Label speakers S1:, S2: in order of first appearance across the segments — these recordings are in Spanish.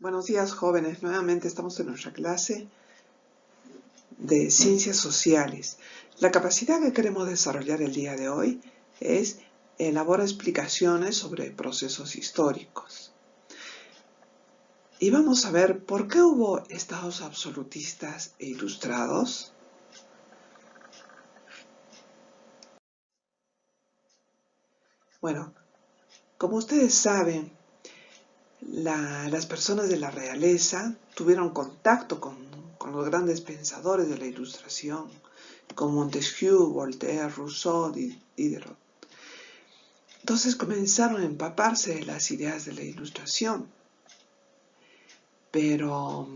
S1: Buenos días, jóvenes. Nuevamente estamos en nuestra clase de ciencias sociales. La capacidad que queremos desarrollar el día de hoy es elaborar explicaciones sobre procesos históricos. Y vamos a ver por qué hubo estados absolutistas e ilustrados. Bueno, como ustedes saben, las personas de la realeza tuvieron contacto con los grandes pensadores de la Ilustración, como Montesquieu, Voltaire, Rousseau, Diderot. Entonces comenzaron a empaparse de las ideas de la Ilustración. Pero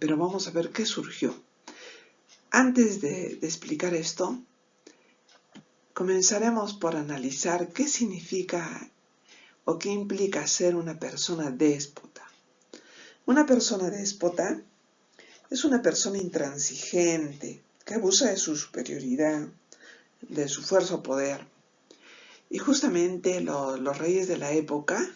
S1: vamos a ver qué surgió. Antes de explicar esto, comenzaremos por analizar qué significa o qué implica ser una persona déspota. Una persona déspota es una persona intransigente que abusa de su superioridad, de su fuerza o poder. Y justamente los reyes de la época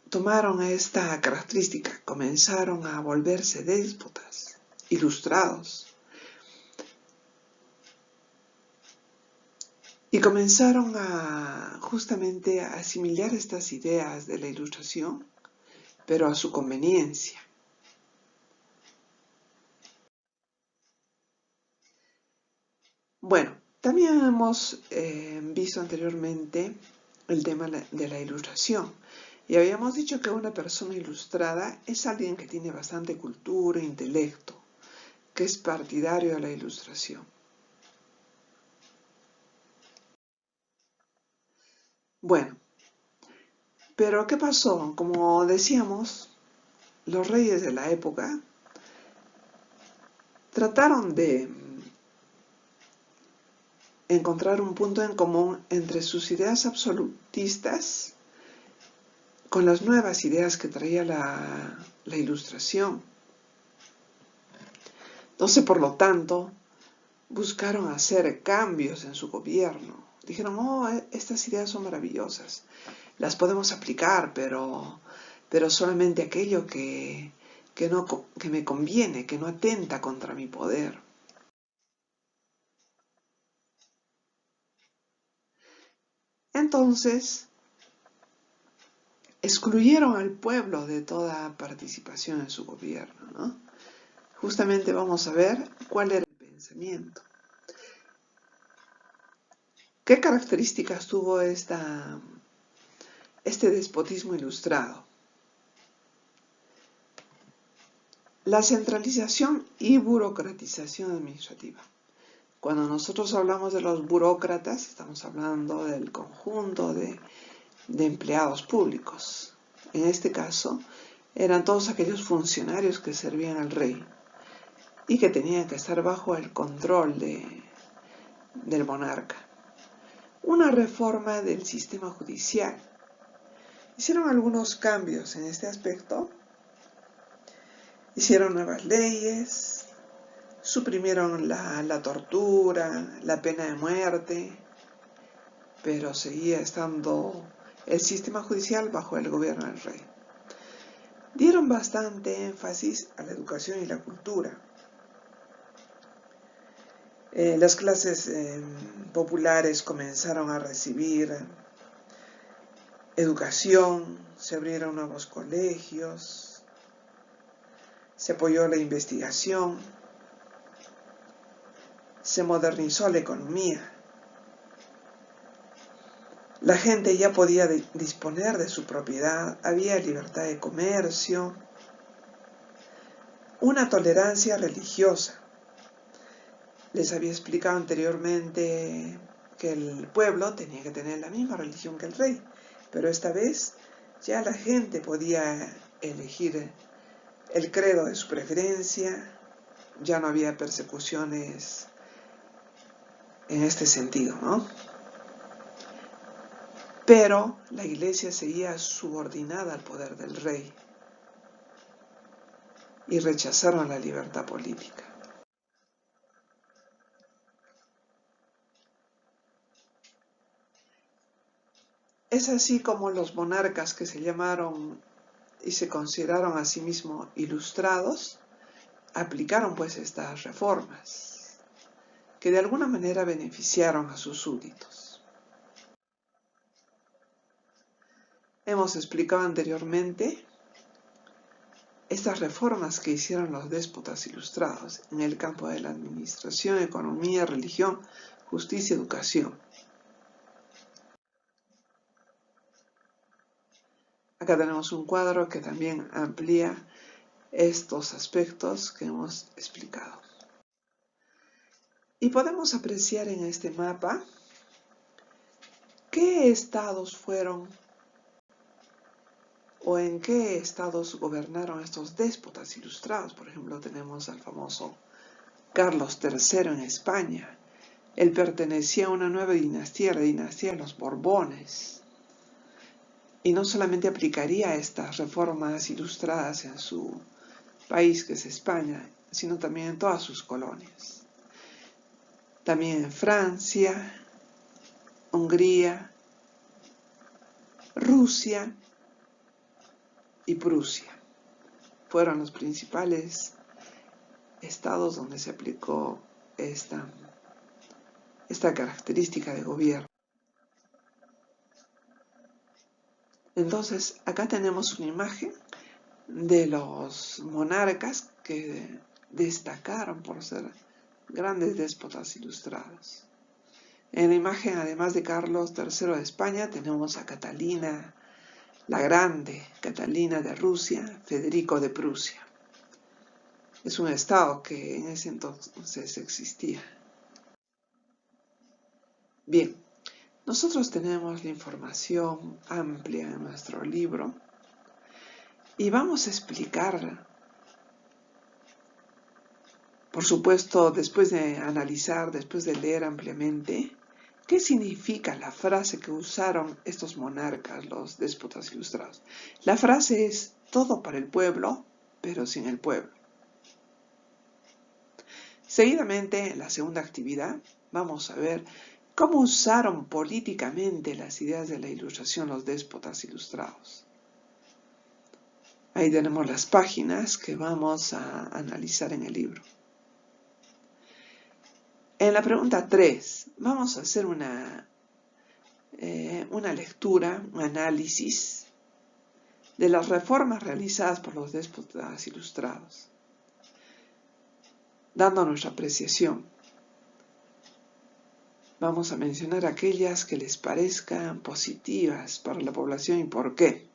S1: tomaron esta característica, comenzaron a volverse déspotas, ilustrados. Y comenzaron justamente a asimilar estas ideas de la Ilustración, pero a su conveniencia. Bueno, también hemos visto anteriormente el tema de la Ilustración. Y habíamos dicho que una persona ilustrada es alguien que tiene bastante cultura e intelecto, que es partidario de la Ilustración. Bueno, pero ¿qué pasó? Como decíamos, los reyes de la época trataron de encontrar un punto en común entre sus ideas absolutistas con las nuevas ideas que traía la Ilustración. Entonces, por lo tanto, buscaron hacer cambios en su gobierno. Dijeron, oh, estas ideas son maravillosas, las podemos aplicar, pero solamente aquello que me conviene, que no atenta contra mi poder. Entonces, excluyeron al pueblo de toda participación en su gobierno, ¿no? Justamente vamos a ver cuál era el pensamiento. ¿Qué características tuvo este despotismo ilustrado? La centralización y burocratización administrativa. Cuando nosotros hablamos de los burócratas, estamos hablando del conjunto de empleados públicos. En este caso, eran todos aquellos funcionarios que servían al rey y que tenían que estar bajo el control del monarca. Una reforma del sistema judicial. Hicieron algunos cambios en este aspecto. Hicieron nuevas leyes, suprimieron la tortura, la pena de muerte, pero seguía estando el sistema judicial bajo el gobierno del rey. Dieron bastante énfasis a la educación y la cultura. Las clases populares comenzaron a recibir educación, se abrieron nuevos colegios, se apoyó la investigación, se modernizó la economía. La gente ya podía disponer de su propiedad, había libertad de comercio, una tolerancia religiosa. Les había explicado anteriormente que el pueblo tenía que tener la misma religión que el rey, pero esta vez ya la gente podía elegir el credo de su preferencia, ya no había persecuciones en este sentido, ¿no? Pero la iglesia seguía subordinada al poder del rey y rechazaron la libertad política. Es así como los monarcas que se llamaron y se consideraron a sí mismos ilustrados, aplicaron pues estas reformas, que de alguna manera beneficiaron a sus súbditos. Hemos explicado anteriormente estas reformas que hicieron los déspotas ilustrados en el campo de la administración, economía, religión, justicia y educación. Acá tenemos un cuadro que también amplía estos aspectos que hemos explicado. Y podemos apreciar en este mapa qué estados fueron o en qué estados gobernaron estos déspotas ilustrados. Por ejemplo, tenemos al famoso Carlos III en España. Él pertenecía a una nueva dinastía, la dinastía de los Borbones. Y no solamente aplicaría estas reformas ilustradas en su país, que es España, sino también en todas sus colonias. También en Francia, Hungría, Rusia y Prusia fueron los principales estados donde se aplicó esta característica de gobierno. Entonces, acá tenemos una imagen de los monarcas que destacaron por ser grandes déspotas ilustrados. En la imagen, además de Carlos III de España, tenemos a Catalina la Grande, Catalina de Rusia, Federico de Prusia. Es un estado que en ese entonces existía. Bien, nosotros tenemos la información amplia en nuestro libro y vamos a explicar, por supuesto, después de analizar, después de leer ampliamente, qué significa la frase que usaron estos monarcas, los déspotas ilustrados. La frase es: todo para el pueblo, pero sin el pueblo. Seguidamente, en la segunda actividad, vamos a ver cómo usaron políticamente las ideas de la Ilustración los déspotas ilustrados. Ahí tenemos las páginas que vamos a analizar en el libro. En la pregunta 3 vamos a hacer una lectura, un análisis de las reformas realizadas por los déspotas ilustrados, dando nuestra apreciación. Vamos a mencionar aquellas que les parezcan positivas para la población y por qué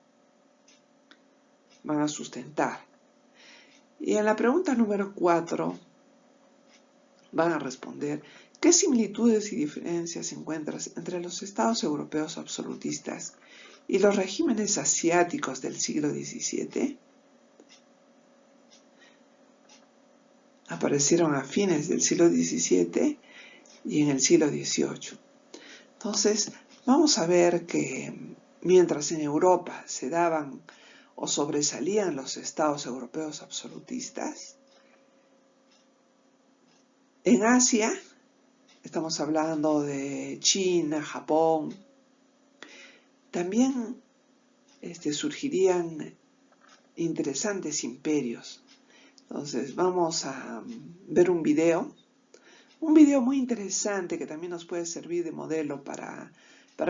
S1: van a sustentar. Y en la pregunta número 4 van a responder: ¿qué similitudes y diferencias encuentras entre los estados europeos absolutistas y los regímenes asiáticos del siglo XVII? Aparecieron a fines del siglo XVII y en el siglo XVIII. Entonces, vamos a ver que mientras en Europa se daban o sobresalían los estados europeos absolutistas, en Asia, estamos hablando de China, Japón, también surgirían interesantes imperios. Entonces vamos a ver un video muy interesante que también nos puede servir de modelo para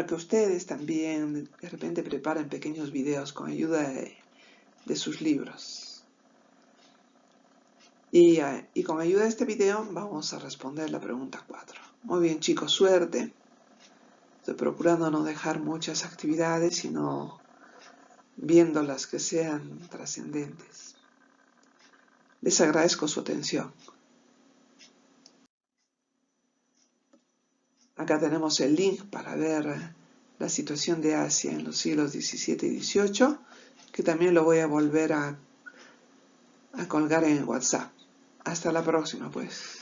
S1: que ustedes también de repente preparen pequeños videos con ayuda de sus libros. Y con ayuda de este video vamos a responder la pregunta 4. Muy bien, chicos, suerte. Estoy procurando no dejar muchas actividades, sino viendo las que sean trascendentes. Les agradezco su atención. Acá tenemos el link para ver la situación de Asia en los siglos XVII y XVIII, que también lo voy a volver a colgar en WhatsApp. Hasta la próxima, pues.